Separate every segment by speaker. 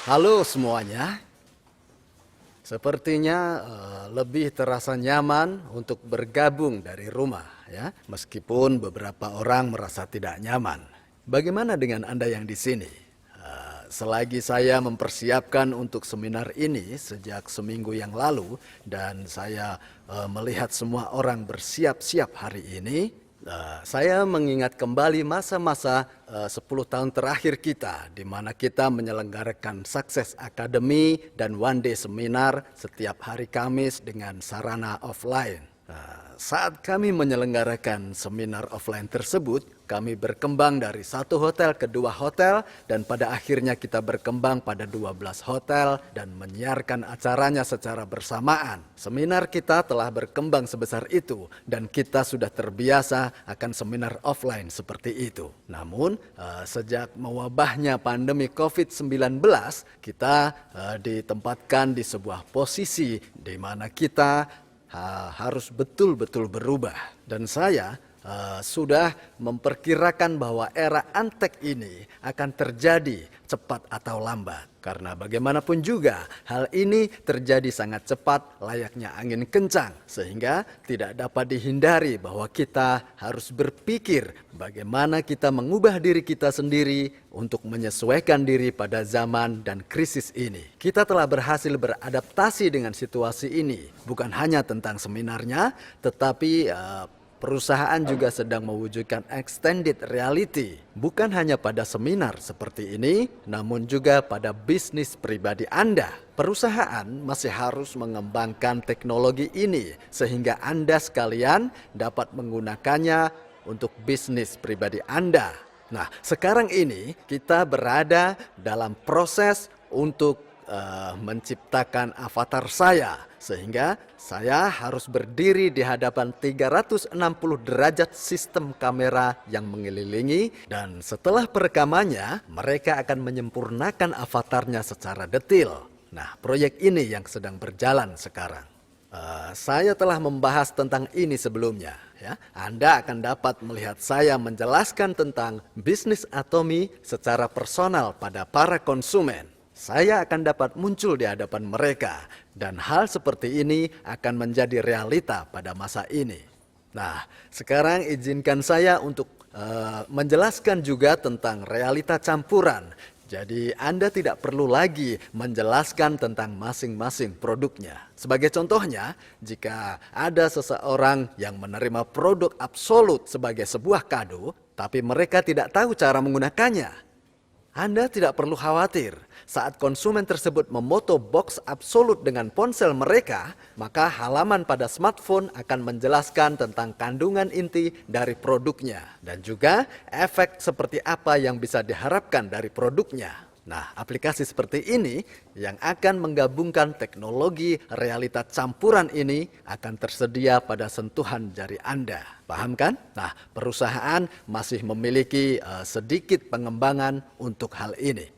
Speaker 1: Halo semuanya, sepertinya lebih terasa nyaman untuk bergabung dari rumah ya, meskipun beberapa orang merasa tidak nyaman. Bagaimana dengan Anda yang di sini? Selagi saya mempersiapkan untuk seminar ini sejak seminggu yang lalu dan saya melihat semua orang bersiap-siap hari ini, saya mengingat kembali masa-masa 10 tahun terakhir kita, di mana kita menyelenggarakan Success Academy dan One Day Seminar setiap hari Kamis dengan sarana offline. Saat kami menyelenggarakan seminar offline tersebut, kami berkembang dari satu hotel ke dua hotel, dan pada akhirnya kita berkembang pada 12 hotel dan menyiarkan acaranya secara bersamaan. Seminar kita telah berkembang sebesar itu, dan kita sudah terbiasa akan seminar offline seperti itu. Namun, sejak mewabahnya pandemi COVID-19, kita ditempatkan di sebuah posisi di mana kita harus betul-betul berubah. Dan saya sudah memperkirakan bahwa era Antek ini akan terjadi cepat atau lambat. Karena bagaimanapun juga hal ini terjadi sangat cepat layaknya angin kencang. Sehingga tidak dapat dihindari bahwa kita harus berpikir bagaimana kita mengubah diri kita sendiri untuk menyesuaikan diri pada zaman dan krisis ini. Kita telah berhasil beradaptasi dengan situasi ini. Bukan hanya tentang seminarnya, tetapi perusahaan juga sedang mewujudkan extended reality, bukan hanya pada seminar seperti ini, namun juga pada bisnis pribadi Anda. Perusahaan masih harus mengembangkan teknologi ini, sehingga Anda sekalian dapat menggunakannya untuk bisnis pribadi Anda. Nah, sekarang ini kita berada dalam proses untuk menciptakan avatar saya, sehingga saya harus berdiri di hadapan 360 derajat sistem kamera yang mengelilingi, dan setelah perekamannya mereka akan menyempurnakan avatarnya secara detail. Nah, proyek ini yang sedang berjalan sekarang. Saya telah membahas tentang ini sebelumnya ya. Anda akan dapat melihat saya menjelaskan tentang bisnis Atomy secara personal pada para konsumen. Saya akan dapat muncul di hadapan mereka, dan hal seperti ini akan menjadi realita pada masa ini. Nah, sekarang izinkan saya untuk menjelaskan juga tentang realita campuran. Jadi Anda tidak perlu lagi menjelaskan tentang masing-masing produknya. Sebagai contohnya, jika ada seseorang yang menerima produk absolut sebagai sebuah kado, tapi mereka tidak tahu cara menggunakannya, Anda tidak perlu khawatir. Saat konsumen tersebut memoto box absolut dengan ponsel mereka, maka halaman pada smartphone akan menjelaskan tentang kandungan inti dari produknya dan juga efek seperti apa yang bisa diharapkan dari produknya. Nah, aplikasi seperti ini yang akan menggabungkan teknologi realita campuran ini akan tersedia pada sentuhan jari Anda. Paham kan? Nah, perusahaan masih memiliki sedikit pengembangan untuk hal ini.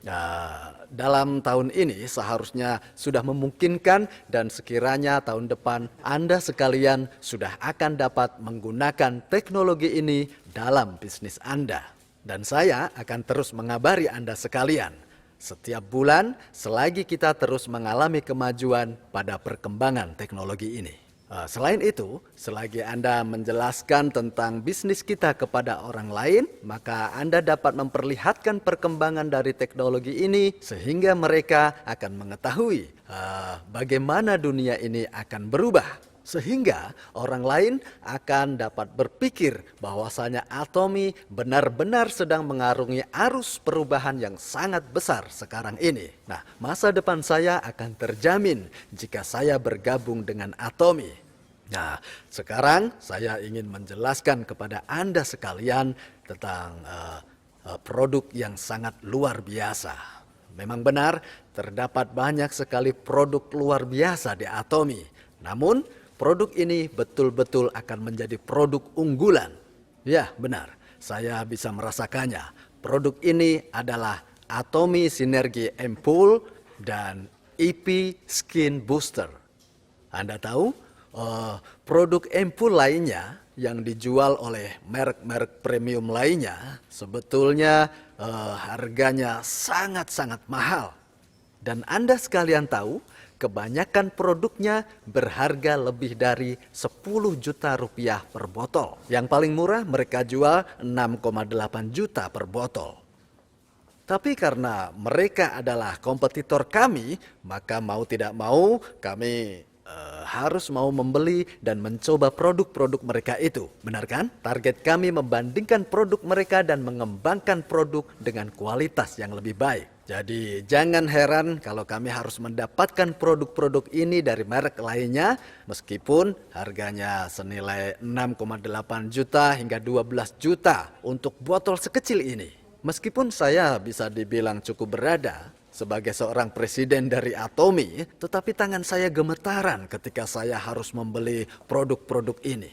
Speaker 1: Dalam tahun ini seharusnya sudah memungkinkan, dan sekiranya tahun depan Anda sekalian sudah akan dapat menggunakan teknologi ini dalam bisnis Anda. Dan saya akan terus mengabari Anda sekalian setiap bulan selagi kita terus mengalami kemajuan pada perkembangan teknologi ini. Selain itu, selagi Anda menjelaskan tentang bisnis kita kepada orang lain, maka Anda dapat memperlihatkan perkembangan dari teknologi ini sehingga mereka akan mengetahui bagaimana dunia ini akan berubah. Sehingga orang lain akan dapat berpikir bahwasanya Atomy benar-benar sedang mengarungi arus perubahan yang sangat besar sekarang ini. Nah, masa depan saya akan terjamin jika saya bergabung dengan Atomy. Nah, sekarang saya ingin menjelaskan kepada Anda sekalian tentang produk yang sangat luar biasa. Memang benar, terdapat banyak sekali produk luar biasa di Atomy. Namun, produk ini betul-betul akan menjadi produk unggulan. Ya, benar. Saya bisa merasakannya. Produk ini adalah Atomy Synergy Ampoule dan EP Skin Booster. Anda tahu, produk ampoule lainnya yang dijual oleh merek-merek premium lainnya sebetulnya harganya sangat-sangat mahal. Dan Anda sekalian tahu, kebanyakan produknya berharga lebih dari 10 juta rupiah per botol. Yang paling murah mereka jual 6,8 juta per botol. Tapi karena mereka adalah kompetitor kami, maka mau tidak mau kami harus mau membeli dan mencoba produk-produk mereka itu. Benar kan? Target kami membandingkan produk mereka dan mengembangkan produk dengan kualitas yang lebih baik. Jadi jangan heran kalau kami harus mendapatkan produk-produk ini dari merek lainnya meskipun harganya senilai 6,8 juta hingga 12 juta untuk botol sekecil ini. Meskipun saya bisa dibilang cukup berada sebagai seorang presiden dari Atomy, tetapi tangan saya gemetaran ketika saya harus membeli produk-produk ini.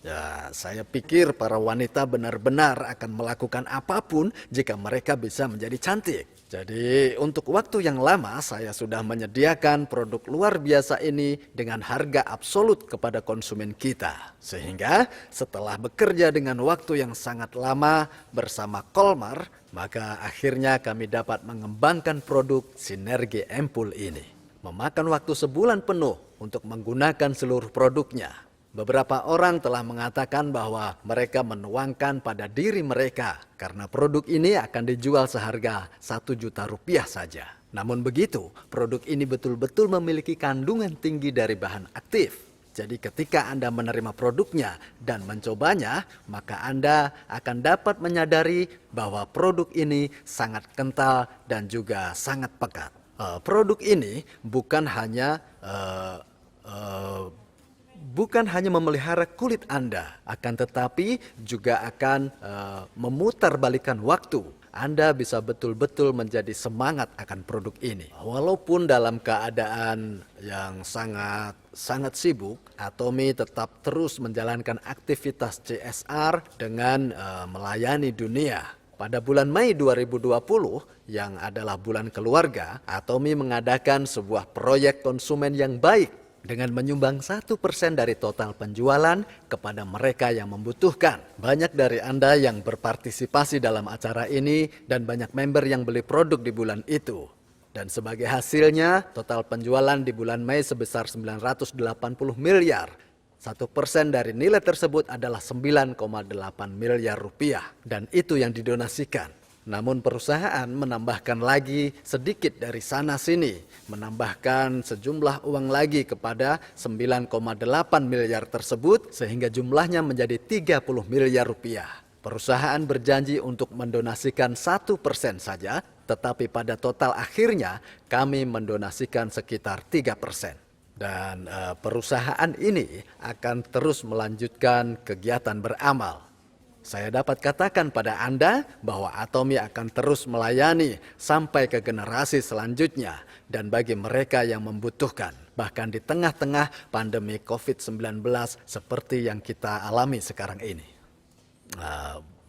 Speaker 1: Ya, saya pikir para wanita benar-benar akan melakukan apapun jika mereka bisa menjadi cantik. Jadi untuk waktu yang lama saya sudah menyediakan produk luar biasa ini dengan harga absolut kepada konsumen kita. Sehingga setelah bekerja dengan waktu yang sangat lama bersama Kolmar, maka akhirnya kami dapat mengembangkan produk Sinergi Ampul ini. Memakan waktu sebulan penuh untuk menggunakan seluruh produknya. Beberapa orang telah mengatakan bahwa mereka menuangkan pada diri mereka karena produk ini akan dijual seharga 1 juta rupiah saja. Namun begitu, produk ini betul-betul memiliki kandungan tinggi dari bahan aktif. Jadi ketika Anda menerima produknya dan mencobanya, maka Anda akan dapat menyadari bahwa produk ini sangat kental dan juga sangat pekat. Produk ini bukan hanya memelihara kulit Anda, akan tetapi juga akan memutarbalikkan waktu. Anda bisa betul-betul menjadi semangat akan produk ini. Walaupun dalam keadaan yang sangat sibuk, Atomy tetap terus menjalankan aktivitas CSR dengan melayani dunia. Pada bulan Mei 2020, yang adalah bulan keluarga, Atomy mengadakan sebuah proyek konsumen yang baik dengan menyumbang 1% dari total penjualan kepada mereka yang membutuhkan. Banyak dari Anda yang berpartisipasi dalam acara ini dan banyak member yang beli produk di bulan itu. Dan sebagai hasilnya, total penjualan di bulan Mei sebesar 980 miliar. 1% dari nilai tersebut adalah 9,8 miliar rupiah. Dan itu yang didonasikan. Namun perusahaan menambahkan lagi sedikit dari sana-sini, menambahkan sejumlah uang lagi kepada 9,8 miliar tersebut sehingga jumlahnya menjadi 30 miliar rupiah. Perusahaan berjanji untuk mendonasikan 1% saja, tetapi pada total akhirnya kami mendonasikan sekitar 3%. Dan perusahaan ini akan terus melanjutkan kegiatan beramal. Saya dapat katakan pada Anda bahwa Atomy akan terus melayani sampai ke generasi selanjutnya dan bagi mereka yang membutuhkan. Bahkan di tengah-tengah pandemi COVID-19 seperti yang kita alami sekarang ini.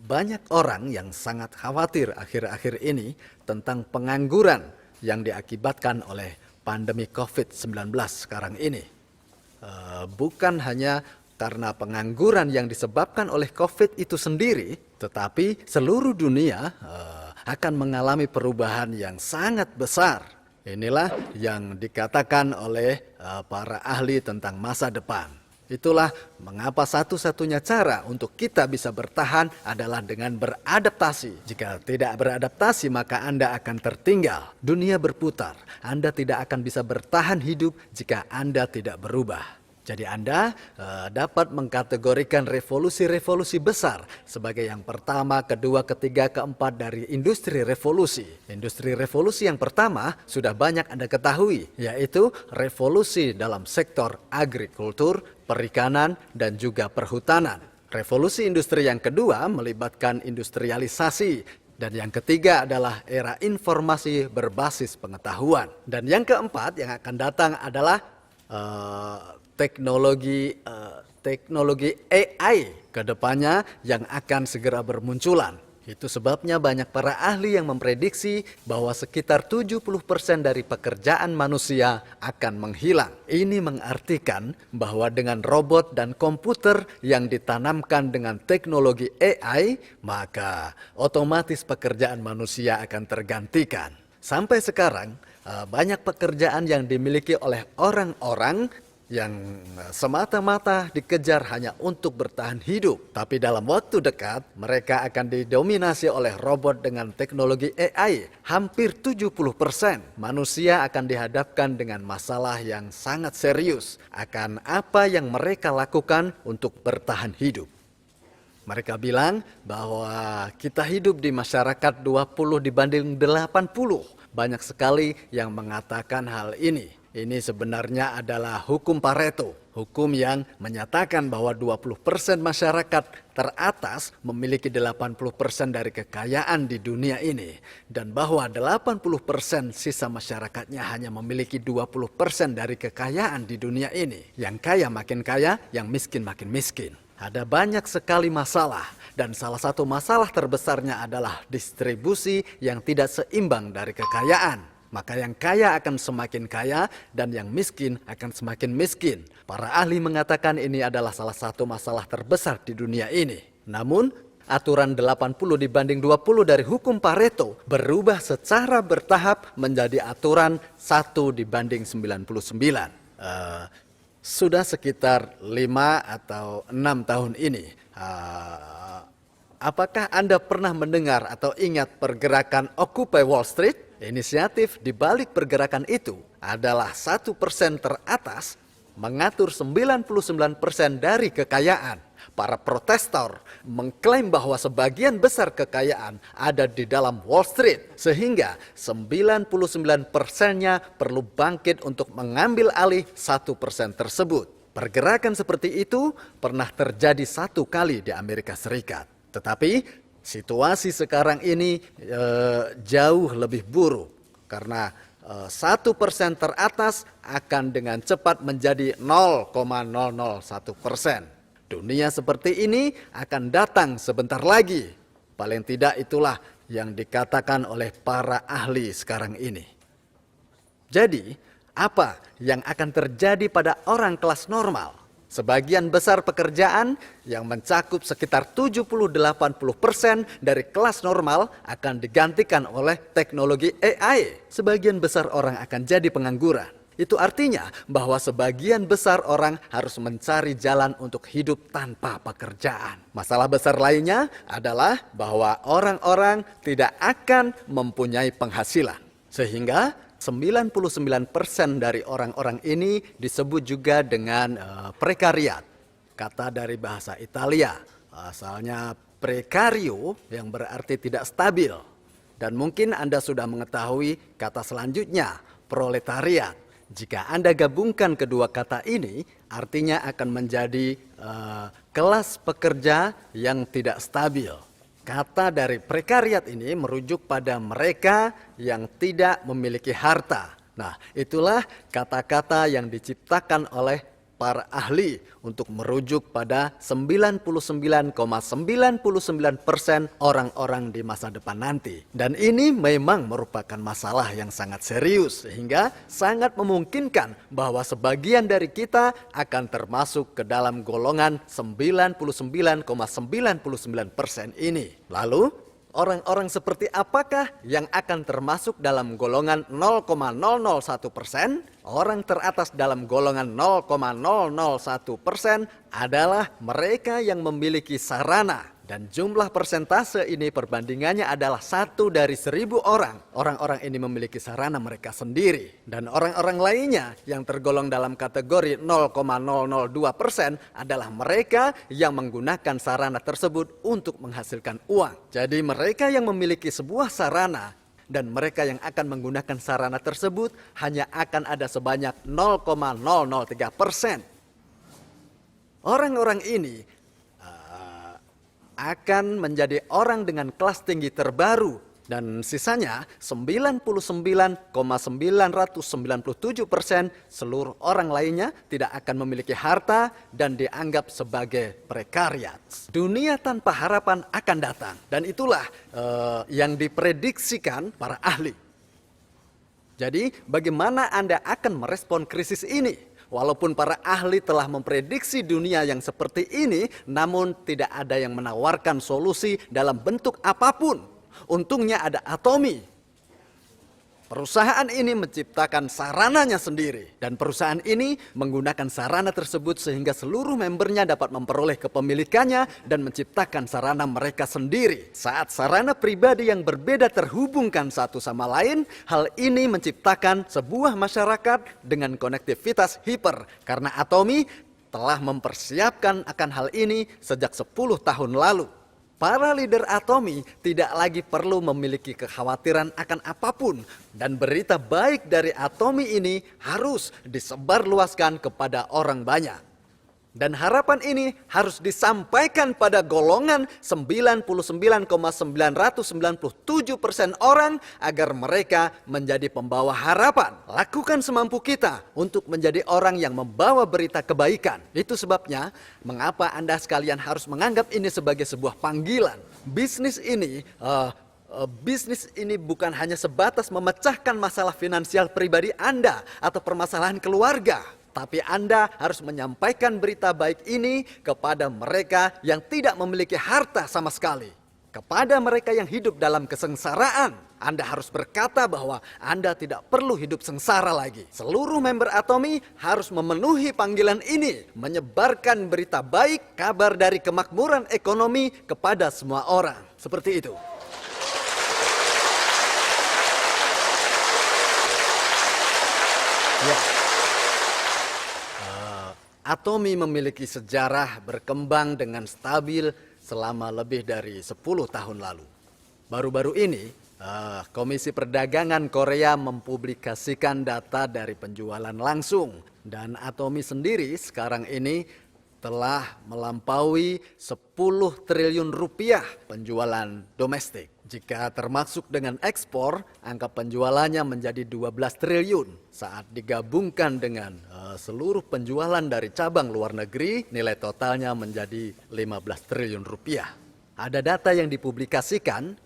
Speaker 1: Banyak orang yang sangat khawatir akhir-akhir ini tentang pengangguran yang diakibatkan oleh pandemi COVID-19 sekarang ini. Bukan hanya karena pengangguran yang disebabkan oleh COVID itu sendiri, tetapi seluruh dunia akan mengalami perubahan yang sangat besar. Inilah yang dikatakan oleh para ahli tentang masa depan. Itulah mengapa satu-satunya cara untuk kita bisa bertahan adalah dengan beradaptasi. Jika tidak beradaptasi, maka Anda akan tertinggal. Dunia berputar. Anda tidak akan bisa bertahan hidup jika Anda tidak berubah. Jadi Anda dapat mengkategorikan revolusi-revolusi besar sebagai yang pertama, kedua, ketiga, keempat dari industri revolusi. Industri revolusi yang pertama sudah banyak Anda ketahui, yaitu revolusi dalam sektor agrikultur, perikanan, dan juga perhutanan. Revolusi industri yang kedua melibatkan industrialisasi. Dan yang ketiga adalah era informasi berbasis pengetahuan. Dan yang keempat yang akan datang adalah teknologi AI ke depannya yang akan segera bermunculan. Itu sebabnya banyak para ahli yang memprediksi bahwa sekitar 70% dari pekerjaan manusia akan menghilang. Ini mengartikan bahwa dengan robot dan komputer yang ditanamkan dengan teknologi AI, maka otomatis pekerjaan manusia akan tergantikan. Sampai sekarang, banyak pekerjaan yang dimiliki oleh orang-orang yang semata-mata dikejar hanya untuk bertahan hidup. Tapi dalam waktu dekat, mereka akan didominasi oleh robot dengan teknologi AI. Hampir 70% manusia akan dihadapkan dengan masalah yang sangat serius akan apa yang mereka lakukan untuk bertahan hidup. Mereka bilang bahwa kita hidup di masyarakat 20 dibanding 80. Banyak sekali yang mengatakan hal ini. Ini sebenarnya adalah hukum Pareto, hukum yang menyatakan bahwa 20% masyarakat teratas memiliki 80% dari kekayaan di dunia ini. Dan bahwa 80% sisa masyarakatnya hanya memiliki 20% dari kekayaan di dunia ini. Yang kaya makin kaya, yang miskin makin miskin. Ada banyak sekali masalah, dan salah satu masalah terbesarnya adalah distribusi yang tidak seimbang dari kekayaan. Maka yang kaya akan semakin kaya dan yang miskin akan semakin miskin. Para ahli mengatakan ini adalah salah satu masalah terbesar di dunia ini. Namun, aturan 80 dibanding 20 dari hukum Pareto berubah secara bertahap menjadi aturan 1 dibanding 99. Sudah sekitar 5 atau 6 tahun ini. Apakah Anda pernah mendengar atau ingat pergerakan Occupy Wall Street? Inisiatif di balik pergerakan itu adalah 1% teratas mengatur 99% dari kekayaan. Para protestor mengklaim bahwa sebagian besar kekayaan ada di dalam Wall Street, sehingga 99%-nya perlu bangkit untuk mengambil alih 1% tersebut. Pergerakan seperti itu pernah terjadi 1 kali di Amerika Serikat. Tetapi situasi sekarang ini jauh lebih buruk karena 1% teratas akan dengan cepat menjadi 0,001%. Dunia seperti ini akan datang sebentar lagi. Paling tidak itulah yang dikatakan oleh para ahli sekarang ini. Jadi, apa yang akan terjadi pada orang kelas normal? Sebagian besar pekerjaan yang mencakup sekitar 70-80% dari kelas normal akan digantikan oleh teknologi AI. Sebagian besar orang akan jadi pengangguran. Itu artinya bahwa sebagian besar orang harus mencari jalan untuk hidup tanpa pekerjaan. Masalah besar lainnya adalah bahwa orang-orang tidak akan mempunyai penghasilan. Sehingga 99% dari orang-orang ini disebut juga dengan prekariat. Kata dari bahasa Italia, asalnya precario yang berarti tidak stabil. Dan mungkin Anda sudah mengetahui kata selanjutnya, proletariat. Jika Anda gabungkan kedua kata ini, artinya akan menjadi kelas pekerja yang tidak stabil. Kata dari prekariat ini merujuk pada mereka yang tidak memiliki harta. Nah, itulah kata-kata yang diciptakan oleh para ahli untuk merujuk pada 99,99% orang-orang di masa depan nanti. Dan ini memang merupakan masalah yang sangat serius sehingga sangat memungkinkan bahwa sebagian dari kita akan termasuk ke dalam golongan 99,99% ini. Lalu, orang-orang seperti apakah yang akan termasuk dalam golongan 0,001%? Orang teratas dalam golongan 0,001% adalah mereka yang memiliki sarana. Dan jumlah persentase ini perbandingannya adalah 1 dari 1000 orang. Orang-orang ini memiliki sarana mereka sendiri. Dan orang-orang lainnya yang tergolong dalam kategori 0,002% adalah mereka yang menggunakan sarana tersebut untuk menghasilkan uang. Jadi mereka yang memiliki sebuah sarana dan mereka yang akan menggunakan sarana tersebut hanya akan ada sebanyak 0,003%. Orang-orang ini akan menjadi orang dengan kelas tinggi terbaru dan sisanya 99,997% seluruh orang lainnya tidak akan memiliki harta dan dianggap sebagai prekariat. Dunia tanpa harapan akan datang dan itulah yang diprediksikan para ahli. Jadi bagaimana Anda akan merespon krisis ini? Walaupun para ahli telah memprediksi dunia yang seperti ini, namun tidak ada yang menawarkan solusi dalam bentuk apapun. Untungnya ada atomi. Perusahaan ini menciptakan sarananya sendiri, dan perusahaan ini menggunakan sarana tersebut sehingga seluruh membernya dapat memperoleh kepemilikannya dan menciptakan sarana mereka sendiri. Saat sarana pribadi yang berbeda terhubungkan satu sama lain, hal ini menciptakan sebuah masyarakat dengan konektivitas hiper, karena Atomi telah mempersiapkan akan hal ini sejak 10 tahun lalu. Para leader Atomi tidak lagi perlu memiliki kekhawatiran akan apapun, dan berita baik dari Atomi ini harus disebarluaskan kepada orang banyak. Dan harapan ini harus disampaikan pada golongan 99,997% orang agar mereka menjadi pembawa harapan. Lakukan semampu kita untuk menjadi orang yang membawa berita kebaikan. Itu sebabnya mengapa Anda sekalian harus menganggap ini sebagai sebuah panggilan. Bisnis ini bukan hanya sebatas memecahkan masalah finansial pribadi Anda atau permasalahan keluarga. Tapi Anda harus menyampaikan berita baik ini kepada mereka yang tidak memiliki harta sama sekali. Kepada mereka yang hidup dalam kesengsaraan, Anda harus berkata bahwa Anda tidak perlu hidup sengsara lagi. Seluruh member Atomi harus memenuhi panggilan ini, menyebarkan berita baik, kabar dari kemakmuran ekonomi kepada semua orang. Seperti itu. Ya. Atomi memiliki sejarah berkembang dengan stabil selama lebih dari 10 tahun lalu. Baru-baru ini, Komisi Perdagangan Korea mempublikasikan data dari penjualan langsung. Dan Atomi sendiri sekarang ini telah melampaui 10 triliun rupiah penjualan domestik. Jika termasuk dengan ekspor, angka penjualannya menjadi 12 triliun. Saat digabungkan dengan seluruh penjualan dari cabang luar negeri, nilai totalnya menjadi 15 triliun rupiah. Ada data yang dipublikasikan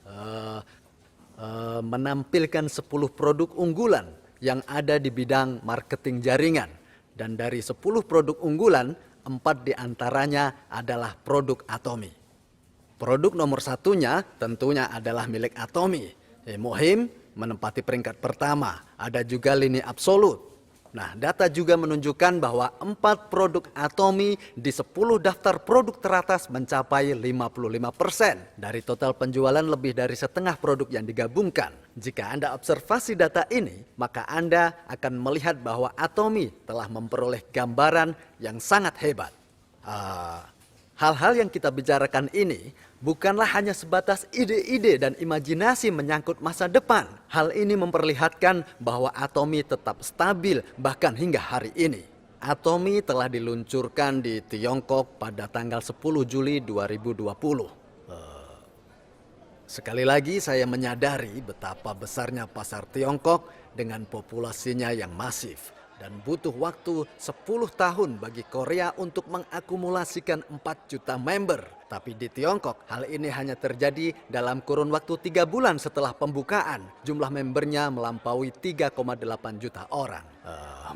Speaker 1: menampilkan 10 produk unggulan yang ada di bidang marketing jaringan. Dan dari 10 produk unggulan, 4 diantaranya adalah produk Atomi. Produk nomor satunya tentunya adalah milik Atomi. Mohim menempati peringkat pertama. Ada juga lini absolut. Nah, data juga menunjukkan bahwa 4 produk Atomi di 10 daftar produk teratas mencapai 55%. Dari total penjualan lebih dari setengah produk yang digabungkan. Jika Anda observasi data ini, maka Anda akan melihat bahwa Atomi telah memperoleh gambaran yang sangat hebat. Hal-hal yang kita bicarakan ini bukanlah hanya sebatas ide-ide dan imajinasi menyangkut masa depan. Hal ini memperlihatkan bahwa Atomi tetap stabil bahkan hingga hari ini. Atomi telah diluncurkan di Tiongkok pada tanggal 10 Juli 2020. Sekali lagi saya menyadari betapa besarnya pasar Tiongkok dengan populasinya yang masif. Dan butuh waktu 10 tahun bagi Korea untuk mengakumulasikan 4 juta member. Tapi di Tiongkok, hal ini hanya terjadi dalam kurun waktu 3 bulan setelah pembukaan. Jumlah membernya melampaui 3,8 juta orang.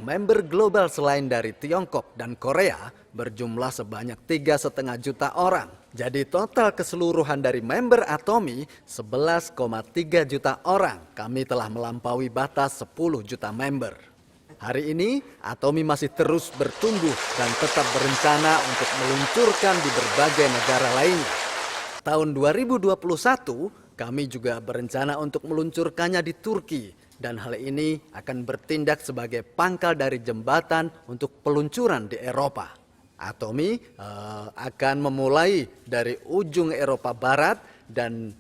Speaker 1: Member global selain dari Tiongkok dan Korea berjumlah sebanyak 3,5 juta orang. Jadi total keseluruhan dari member Atomi 11,3 juta orang. Kami telah melampaui batas 10 juta member. Hari ini, Atomi masih terus bertumbuh dan tetap berencana untuk meluncurkan di berbagai negara lainnya. Tahun 2021, kami juga berencana untuk meluncurkannya di Turki. Dan hal ini akan bertindak sebagai pangkal dari jembatan untuk peluncuran di Eropa. Atomi akan memulai dari ujung Eropa Barat dan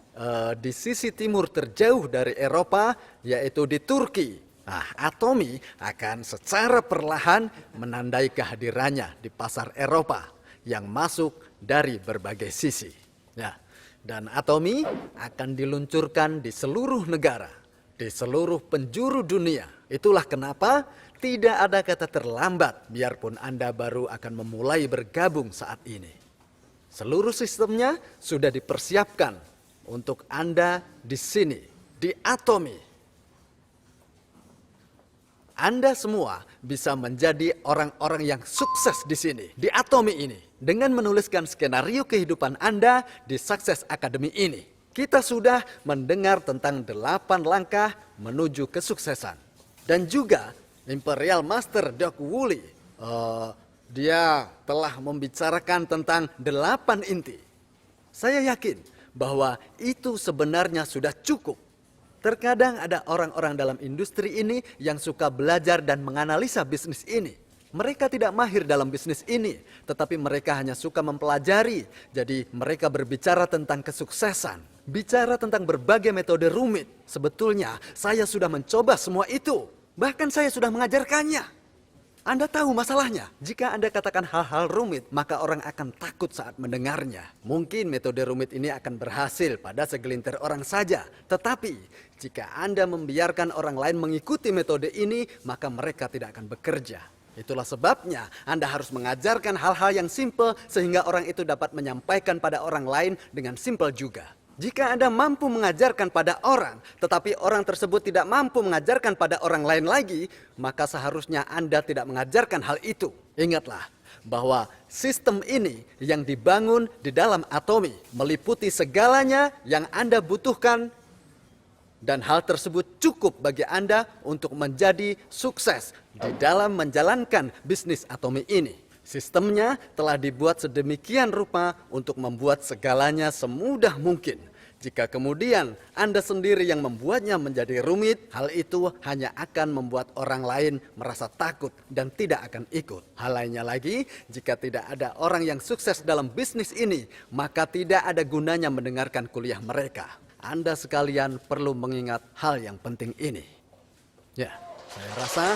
Speaker 1: di sisi timur terjauh dari Eropa, yaitu di Turki. Nah, Atomi akan secara perlahan menandai kehadirannya di pasar Eropa yang masuk dari berbagai sisi. Ya, dan Atomi akan diluncurkan di seluruh negara, di seluruh penjuru dunia. Itulah kenapa tidak ada kata terlambat biarpun Anda baru akan memulai bergabung saat ini. Seluruh sistemnya sudah dipersiapkan untuk Anda di sini, di Atomi. Anda semua bisa menjadi orang-orang yang sukses di sini, di Atomi ini, dengan menuliskan skenario kehidupan Anda di Success Academy ini. Kita sudah mendengar tentang 8 langkah menuju kesuksesan. Dan juga Imperial Master Doc Woolley, dia telah membicarakan tentang 8 inti. Saya yakin bahwa itu sebenarnya sudah cukup. Terkadang ada orang-orang dalam industri ini yang suka belajar dan menganalisa bisnis ini. Mereka tidak mahir dalam bisnis ini, tetapi mereka hanya suka mempelajari. Jadi mereka berbicara tentang kesuksesan, bicara tentang berbagai metode rumit. Sebetulnya saya sudah mencoba semua itu, bahkan saya sudah mengajarkannya. Anda tahu masalahnya, jika Anda katakan hal-hal rumit, maka orang akan takut saat mendengarnya. Mungkin metode rumit ini akan berhasil pada segelintir orang saja. Tetapi, jika Anda membiarkan orang lain mengikuti metode ini, maka mereka tidak akan bekerja. Itulah sebabnya Anda harus mengajarkan hal-hal yang simpel sehingga orang itu dapat menyampaikan pada orang lain dengan simpel juga. Jika Anda mampu mengajarkan pada orang, tetapi orang tersebut tidak mampu mengajarkan pada orang lain lagi, maka seharusnya Anda tidak mengajarkan hal itu. Ingatlah bahwa sistem ini yang dibangun di dalam Atomi meliputi segalanya yang Anda butuhkan, dan hal tersebut cukup bagi Anda untuk menjadi sukses di dalam menjalankan bisnis Atomi ini. Sistemnya telah dibuat sedemikian rupa untuk membuat segalanya semudah mungkin. Jika kemudian Anda sendiri yang membuatnya menjadi rumit, hal itu hanya akan membuat orang lain merasa takut dan tidak akan ikut. Hal lainnya lagi, jika tidak ada orang yang sukses dalam bisnis ini, maka tidak ada gunanya mendengarkan kuliah mereka. Anda sekalian perlu mengingat hal yang penting ini. Ya, saya rasa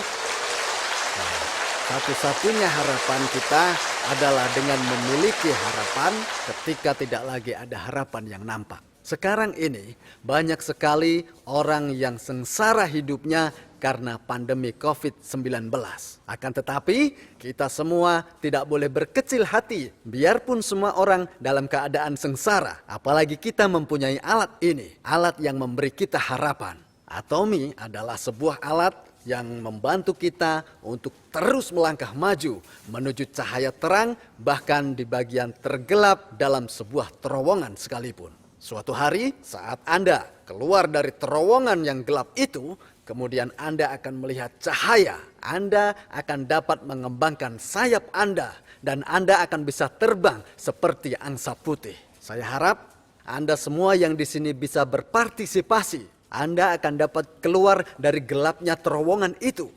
Speaker 1: satu-satunya harapan kita adalah dengan memiliki harapan ketika tidak lagi ada harapan yang nampak. Sekarang ini banyak sekali orang yang sengsara hidupnya karena pandemi COVID-19. Akan tetapi kita semua tidak boleh berkecil hati biarpun semua orang dalam keadaan sengsara. Apalagi kita mempunyai alat ini, alat yang memberi kita harapan. Atomi adalah sebuah alat yang membantu kita untuk terus melangkah maju menuju cahaya terang bahkan di bagian tergelap dalam sebuah terowongan sekalipun. Suatu hari saat Anda keluar dari terowongan yang gelap itu, kemudian Anda akan melihat cahaya. Anda akan dapat mengembangkan sayap Anda dan Anda akan bisa terbang seperti angsa putih. Saya harap Anda semua yang di sini bisa berpartisipasi. Anda akan dapat keluar dari gelapnya terowongan itu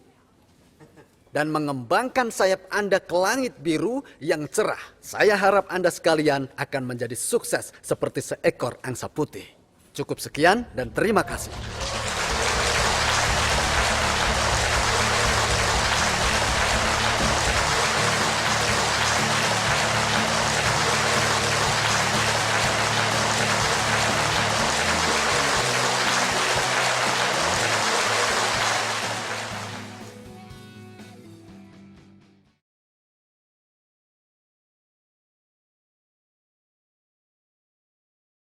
Speaker 1: dan mengembangkan sayap Anda ke langit biru yang cerah. Saya harap Anda sekalian akan menjadi sukses seperti seekor angsa putih. Cukup sekian dan terima kasih.